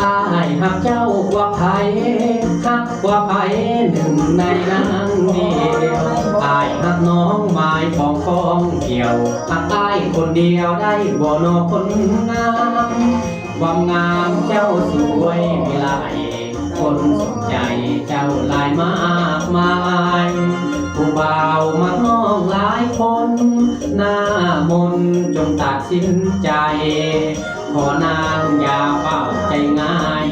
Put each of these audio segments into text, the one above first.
อายหักเจ้ากว่าไผหักกว่าไผหนึ่งในนั้นเดียวอายหักน้องไม้ปองคองเกี่ยวหักอายคนเดียวได้บ่นอคนงามความงามเจ้าสวยวิไลคนสนใจเจ้าหลายมากมายผู้บ่าวมาห้องหลายคนหน้ามนจงตัดสินใจขอนางอย่าเฝ้าใจง่าย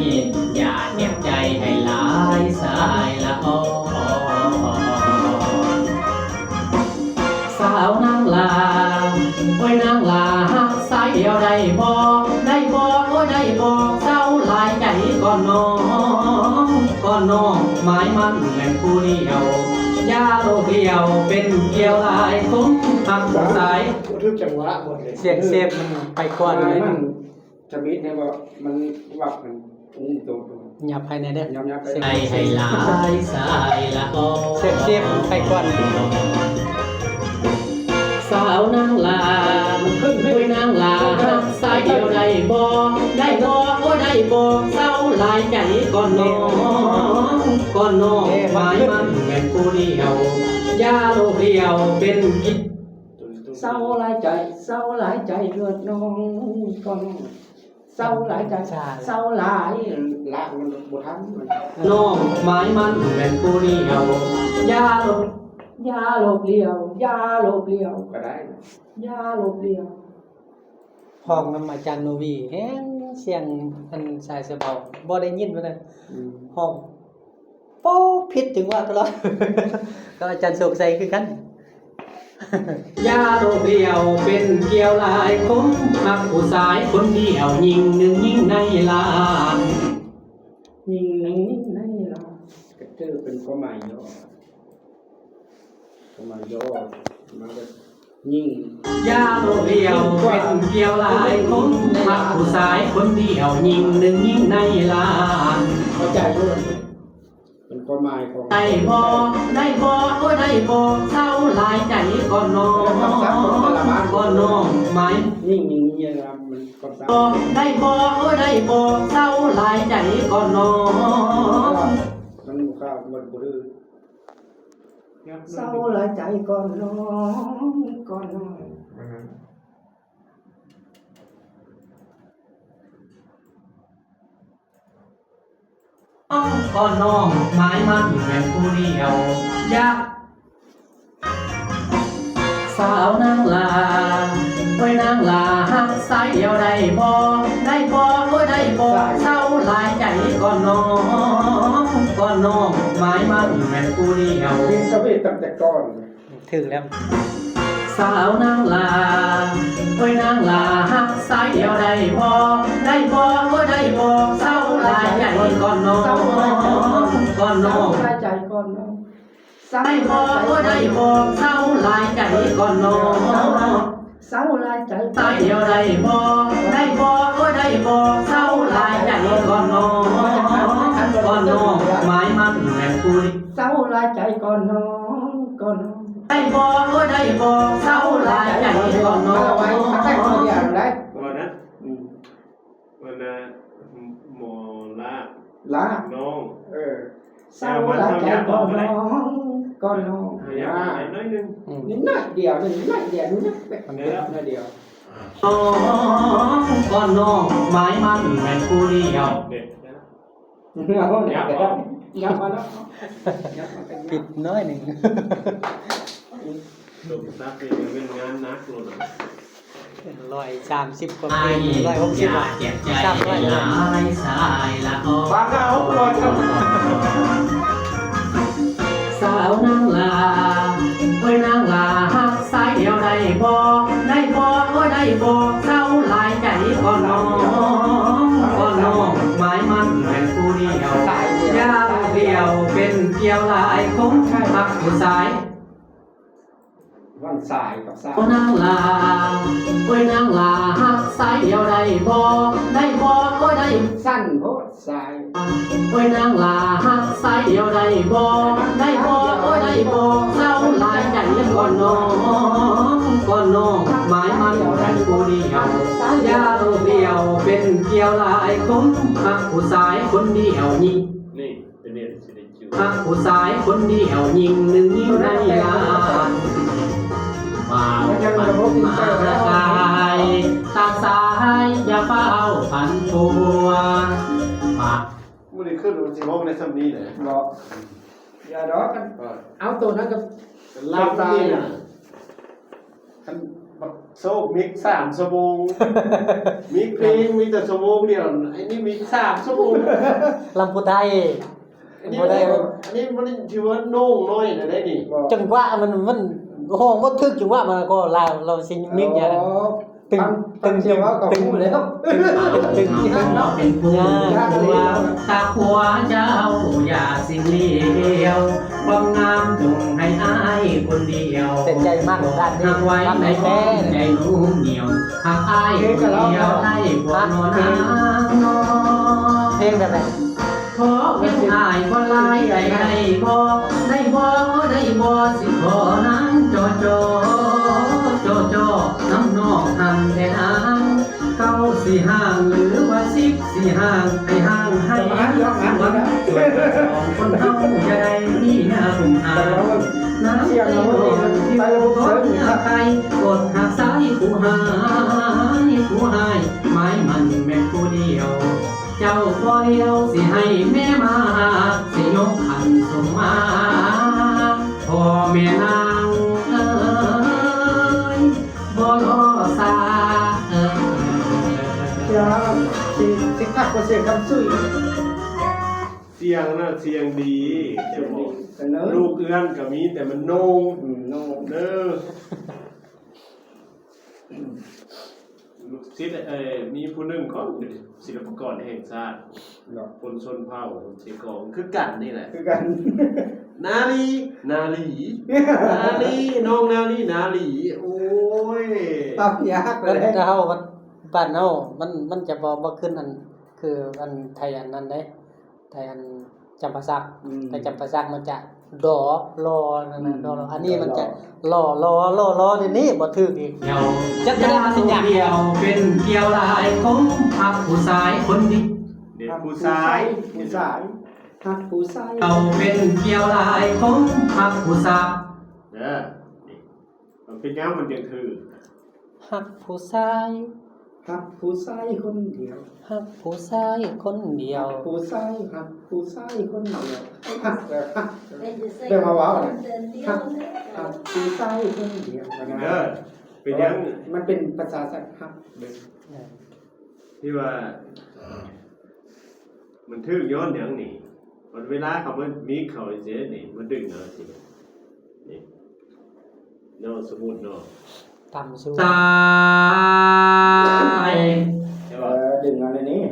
อย่าเก็บใจให้หลายสายละออสาวนางลาโอ้ยนางลาสายเดียวได้บอกได้บอกโอ้ยได้บอกเจ้าหลายใจก่อนน้องก่อนน้องหมายมันแม่นผู้เดียวยาโลเดียวเป็นเกี่ยวลายคุ้มหักสาย ทุกจังหวะหมดเลย เสียงเซฟมันไปก่อนเลย มันจะมิดเนี่ยว่ามันวักมันตัว หยับภายในเด้อ ยับไป ให้หลายสายละออเสียงเซฟไปก่อนสาวนางลาขึ้นด้วยนางลาสายเดียวได้บ่ได้บ่โอ้ได้บ่เศร้าหลายใจก่อนน้องก่อนน้องหมายมันแม่นผู้เดียวยาโลเดียวเป็นกิจ เศร้าหลายใจเศร้าหลายใจเกิดน้องก่อนเศร้าหลายใจเศร้าหลายละมันบ่ทัน น้องหมายมันแม่นผู้เดียวยาโลเดียวยาโลเดียว ก็ได้ ยาโลเดียวห้องน้ำอาจารย์โนวีแฮงเสียงอันสายเสบาบ่ได้ยินว่านั่นห้องโป๊ผิดถึงว่าตลอด ก็อาจารย์โศกใส่คือกัน ยาโลเดียวเป็นเกี่ยวลายคมมักผู้ชายคนเดียวยิงหนึ่งยิงในล้านยิงหนึ่งยิงในล้าน ก็คือเป็นข้อหมายย่อข้อหมายย่อมาแบบยิ่ง ยาโลเดียวเป็นเกี่ยวลายคมมักผู้ชายคนเดียวยิงหนึ่งยิงในล้าน เข้าใจด้วยเป็นข้อหมายของ ได้บ่ได้บ่โอ้ได้บ่เศร้าหลายใจก่อนน้องก่อนน้องไหม ยิ่งนะมันความสา บ่ได้บ่โอ้ได้บ่เศร้าหลายใจก่อนน้อง มันข้าวมันบ่ดื้อ เศร้าหลายใจก่อนน้องก่อนน้องก่อนน้องหมายมันแม่นผู้เดียวอยากสาวนางลาโอ้ยนางลาหักสายเดียวได้บ่ได้บ่โอ้ยได้บ่เศร้าหลายใจก่อนน้องก่อนน้องหมายมันแม่นผู้เดียว กินกาแฟตั้งแต่ก่อน ถึงแล้วสาวนางลาโอ้ยนางลาหักสายเดียวได้บ่ได้บ่โอ้ยได้บ่เศร้าหลายใจก่อนน้องก่อนน้อง หลายใจก่อนน้อง ได้บ่โอ้ยได้บ่เศร้าหลายใจก่อนน้อง เศร้าหลายใจ สายเดียวได้บ่ได้บ่โอ้ยได้บ่เศร้าหลายใจก่อนน้องก่อนน้องหมายมันแม่นผู้ เศร้าหลายใจก่อนน้องก่อนน้อง ได้บ่โอ้ยได้บ่เศร้าหลายใจก่อนน้อง ไว้ตั้งแต่คนเดียวได้ วันนั้นวันนั้นหมอลา ละ น้อง เศร้าหลายใจก่อนน้องก่อนน้อง พยายามหายน้อยนึง นิดหน่อยเดียวนิดหน่อยเดียวนิดหน่อยเดียว ก่อนน้องหมายมันแม่นผู้เดียว เด็ดนะ เอาเนี่ยเดี๋ยวยับมาแล้ว ปิดน้อยหนึ่ง ลูกซักเป็นงานนักเลย 130กว่าเพลง160บาทซับไว้หลายสายละออ ฟังเอาก่อนครับ สาวนางลาโอ้ยนางลาหักสายเดียวได้บ่ได้บ่โอ้ยได้บ่เศร้าหลายใจก่อนน้องก่อนน้องหมายมันแม่นผู้เดียวยาเดียวเป็นเกี่ยวลายคงหักผู้สาย วันสายกับสาย โอ้นางลาโอ้ยนางลาหักสายเดียวได้บ่ได้บ่โอ้ยได้ สั้นโพดสาย โอ้ยนางลาหักสายเดียวได้บ่ได้บ่โอ้ยได้บ่เศร้าหลายใจก่อนน้องก่อนน้องหมายมัน กันผู้เดียวยาวเดียวเป็นเกี่ยวลายคุ้มหักผู้ชายคนเดียวยิง นี่เป็นเนี่ยสิได้จิว หักผู้ชายคนเดียวยิงหนึ่งยิงในลานว้าวมันมากายตาซ้ายอย่าเฝ้าพันตัวปาก ไม่ได้ขึ้นมันสิห้องในซ้ำนี้เลย บอกอย่าดอกกันเอาตัวนั้นกับ ลาบนี่น่ะคันบักโซกมิก3 ชั่วโมงมิกเพลงมีแต่ชั่วโมงเดียวไอ้นี่มิก3 ชั่วโมง ลำพูไทย อันนี้มันถือว่าโน่งน้อยนะได้นี่ บอก จังหวะมันห้องบ่ถึกจังหวะมันก็เราสิมิกอย่างนั้น ตึงเชียวว่ากับพูดแล้ว ตึง เอาเป็นผู้หัวตาหัวเจ้าอย่าสิเลี้ยวความงามจงให้อายคนเดียว เป็นใจมากด้านนี้ หักไว้ รับ ใน ใน แม่ แม่ ใจนุ่มเหนียวหักอายคนเดียวให้พวนอนนางนอน เพลงแบบไหน ขอเป็นอายคนลายใหญ่ได้บ่ได้บ่ได้บ่สิขอนางจอจอจอจอน้ำนอกหันแต่นางเก้าสี่ห้างหรือว่า10สี่ห้างให้ห้างให้ส่วนของคนเฮาอย่าได้มีหน้าผมอายน้ำใจร้อนที่กดหักใครกดหักซ้ายผู้หายผู้หายไม้มันแม่นผู้เดียว เจ้าบ่เดียวสิให้แม่มาสิยกขันส่งมาพ่อแม่นางเอ้ยบ่รอซาเอ้ย อย่าสิคักกว่าเสียงคำสุย เสียงน่ะเสียงดีจะบอก แต่เนอะ ลูกเอื้อนก็มีแต่มันโน่ง โน่ เด้อลูกศิษย์มีผู้หนึงเขาเป็นศิลปากรแห่งชาติ หรอก คนชนเผ่าคนเชียงกองคือกันนี่แหละ คือกัน นาลีนาลีนาลีน้องนาลีนาลีโอ้ย ปากยากเล มัน ย จะเฮาบ้านเฮามันจะบ่ขึ้นอันคืออันไทยอันนั้นเด้ไทยอันจำปาสักแต่จำปาสักมันจะดอรอนั่นน่ะดออันนี้มันจะรอนี่บ่ถึกอีก เดียวจักรยานเดียวเป็นเกี่ยวลายของพักผู้ชายคนนี้ เด็กผู้ชาย ผู้ชายฮักผู้ชาย เอาเป็นเกี่ยวลายของพักผู้ชาย เด้อนี่มันเป็นยังมันยังคือ ฮักผู้ชาย ฮักผู้ชายคนเดียว ฮักผู้ชายคนเดียว ผู้ชายฮักผู้ชายคนเดียวฮักแบบฮัก เดี๋ยวมาว้าวเลย ฮักผู้ชายคนเดียว เด้อเป็นยัง มันเป็นภาษาสัตว์ฮักเด้อ ที่ว่า มันทึกย้อนอย่างนี่มันเวลาเขามันมีเขาเสียนี่มันดึงเอาสินี่เนาะสมมุติเนาะ ต่ำสูง ตาย ใช่ป่ะ ดึงเอาในนี้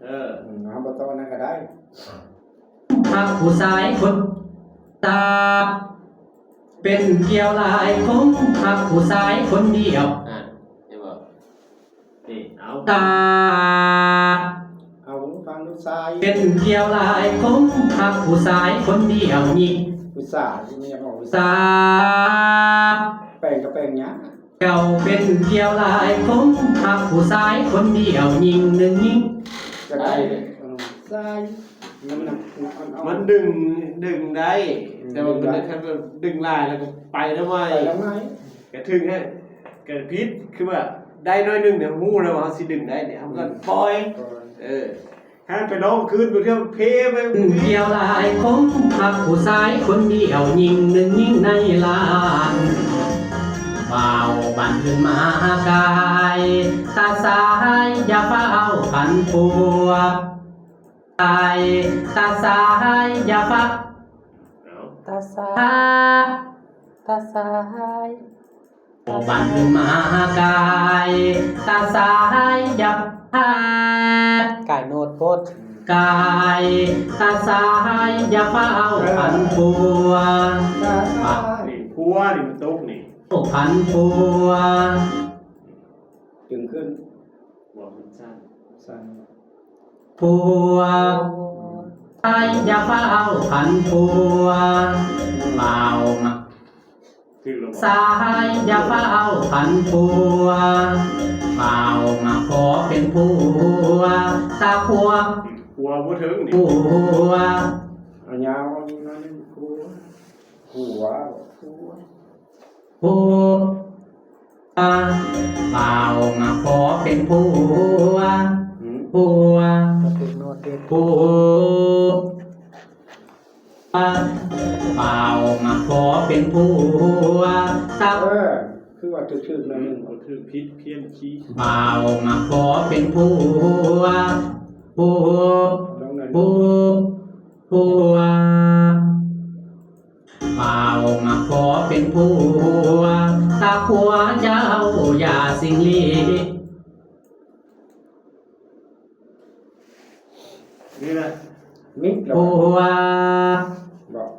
เ เอาบ่ต้องนั่นก็ได้ พักผู้ชายคนตาเป็นเกี่ยวลายของพักผู้ชายคนเดียว ใช่ป่ะนี่เอา ตา เอาฟังลูกชาย เป็นเกี่ยวลายของพักผู้ชายคนเดียวนี่ ผู้ชายที่มีของผู้ชา ตาย แปลงก็แปลงเนี้ย เจ้าเป็นเกี่ยวลายของพักผู้ชายคนเดียวยิงหนึ่งยิง ก็ได้ชายมันดึงได้ แต่ว่ามันแค่ดึงลายแล้วก็ไปทำไม ไปแล้วไง กระถึงให้กระพิษคือว่าได้น้อยหนึงเนี่ยฮู้แล้วว่าสิดึงได้เนี่ยมันก็ปล่อยถ้าไปร้องคืนไปเที่ยวเพไป เกี่ยวลายของพักผู้ชายคนเดียวยิงหนึ่งยิงในลานบ่าวบันขึ้นมากายตาซ้ายอย่าเฝ้าพันปัวตายตาซ้ายอย่าเฝ้า เอา ตาซ้ายตาซ้าย บันขึ้นมากายตาซ้ายอย่าเฝ้า ไก่โนดโพด กายตาซ้ายอย่าเฝ้าพันปัว นี่พัวนี่มันตกนี่ พันปัว จึงขึ้น บอกมันสั้น สั่น ปัวไอ้อย่าเฝ้าพันปัวเปล่ามา คือเรา สายอย่าเฝ้าพันปัวเฝ้ามาขอเป็นผัวตาผัว หัวบ่ถึงนี่ ผัว เอายาวนั่นหัวหัว ผัวเฝ้ามาขอเป็นผัวผัว ก็ถึงโน้ตเด็ด ผัวเฝ้ามาขอเป็นผัวตา คือว่าชื่อๆนั่นนึง บ่ถึงพิษเพี้ยนขี้ เฝ้ามาขอเป็นผัวผัว น้องนั่น ผัวผัวเฝ้ามาขอเป็นผัวตาผัวเจ้าอย่าสิงลี นี่แหละ มิกแล้ว ผัว บอก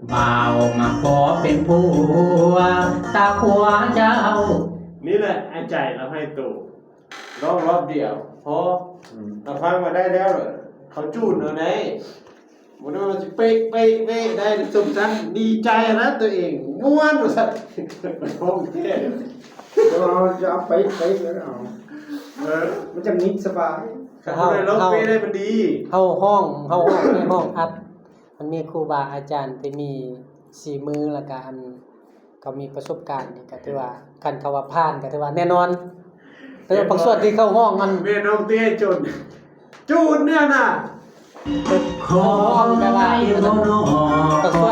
เฝ้ามาขอเป็นผัวตาผัวเจ้า นี่แหละไอ้ใจเราให้โตร้องรอบเดียวพอเราฟังมาได้แล้วเหรอเขาจูนเอาไหนมันว่าจะเป๊ะเป๊ะเป๊ะได้สมจังดีใจนะตัวเองม่วนว่าสัตว์โอเค เราจะเอาไปแล้วเอา มันจะมิกสบาย เขาได้ร้องเป๊ะได้มันดี เฮาห้องในห้องอัดมันมีครูบาอาจารย์ที่มีสีมือแล้วก็อันเขามีประสบการณ์นี่ก็ถือว่าการเขาว่าผ่านก็ถือว่าแน่นอนแต่ว่าบางส่วนที่เข้าห้องมัน เมน้องเตี้ยจูนเนี่ยน่ะ ขอได้บ่น้องขอ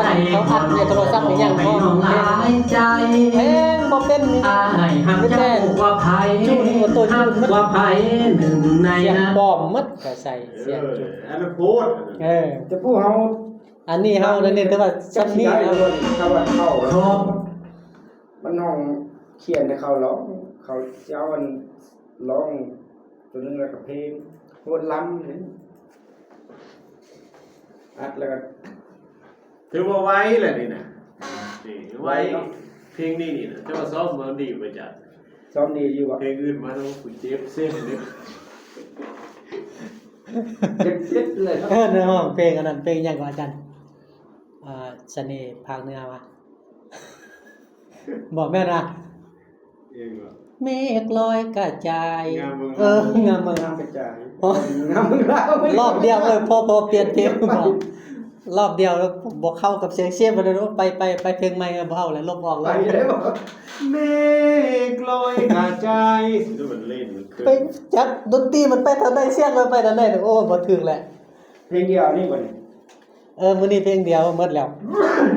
ได้บ่น้องให้น้องหลายใจ เพลงบ่เป็นนี่ อายหักเจ้าว่าไผหักว่าไผหนึ่งใน เสียง นั้น ปลอมหมดก็ใส่เสียงจุด อันนั้นพูด จะพูดเฮา อันนี้เฮานั่นนี่ถือว่า จั ซ้ํ ก นี้ ได้ เอา เลยเขาว่าเข้า ขอ มันห้องเขียนให้เขาร้องเขาเจ้ามันร้องตัวนึงแล้วก็เพลงโหดล้ำนี่อัดแล้วก็ ถือว่าไว้แหละนี่นะนี่ไว้เพลงนี้นี่นะจะมาซ้อมมันดีไปจ้ะ ซ้อมดีอยู่ว่ะ เพลงอื่นมาต้องขุนเจ็บเส้นเลย เจ็บเลยครับ ในห้องเพลงอันนั้นเพลงหยังกว่าอาจารย์เสน่ห์ภาคเหนือว่ะบอกแม่นนะ เองเหรอ เมฆลอยกระจาย งามเมือง งามเมือง น้ำกระจาย โอ้ น้ำมึงเราไม่ รอบเดียวพอเปลี่ยนเพลงบอกรอบเดียวแล้วบอกเข้ากับเสียงเสียงไปเลยไปเพลงใหม่บ่เอาแล้วลบออก ไป แล้ว ได้บ่ เมฆลอยกระจายดูมันเล่นมันเกิ ไปจัดดนตรีมันไปทางใดเสียงมันไปทางใดโอ้บ่ถึงแหละ เพลงเดียวนี่บ่นี่ มื้อนี้เพลงเดียวหมดแล้ว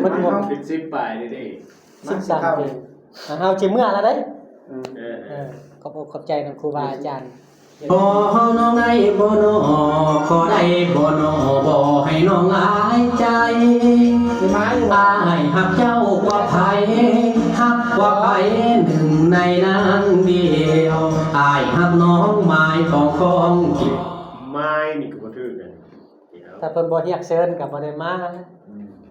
มันหมด เป็นซิปปลายนี่ดิ 13เพลงเฮาสิเมื่อแล้วเด้ เออ ขอบอกขอบใจนำครูบาอาจารย์ ขอน้องได้บ่น้อขอได้บ่น้อบ่ให้น้องอายใจ สิมาอยู่ อายหักเจ้ากว่าไผหักกว่าไผหนึ่งในนั้นเดียวอายหักน้องหมายของเกี่ยว ไม้นี่ก็บ่ถือกัน ถ้าเพิ่นบ่เรียกเชิญก็บ่ได้มา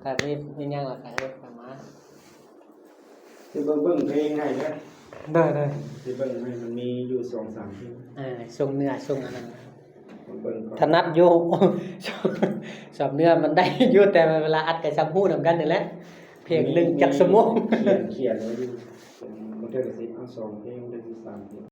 แต่มีหยังล่ะก็มา สิเบิ่งเพลงให้นะ เด้อ สิเบิ่งให้มันมีอยู่ 2-3เพลง ส่งเนื้อส่งอันนั้น เบิ่งก่อน ถนัดอยู่ สอบเนื้อมันได้อยู่แต่เวลาอัดกับซ้ำฮู้นำกันนี่แหละเพลงหนึงจักชั่วโมง เขียนไว้อยู่มันเท่ากับ10เอา2เพลงได้3เพลง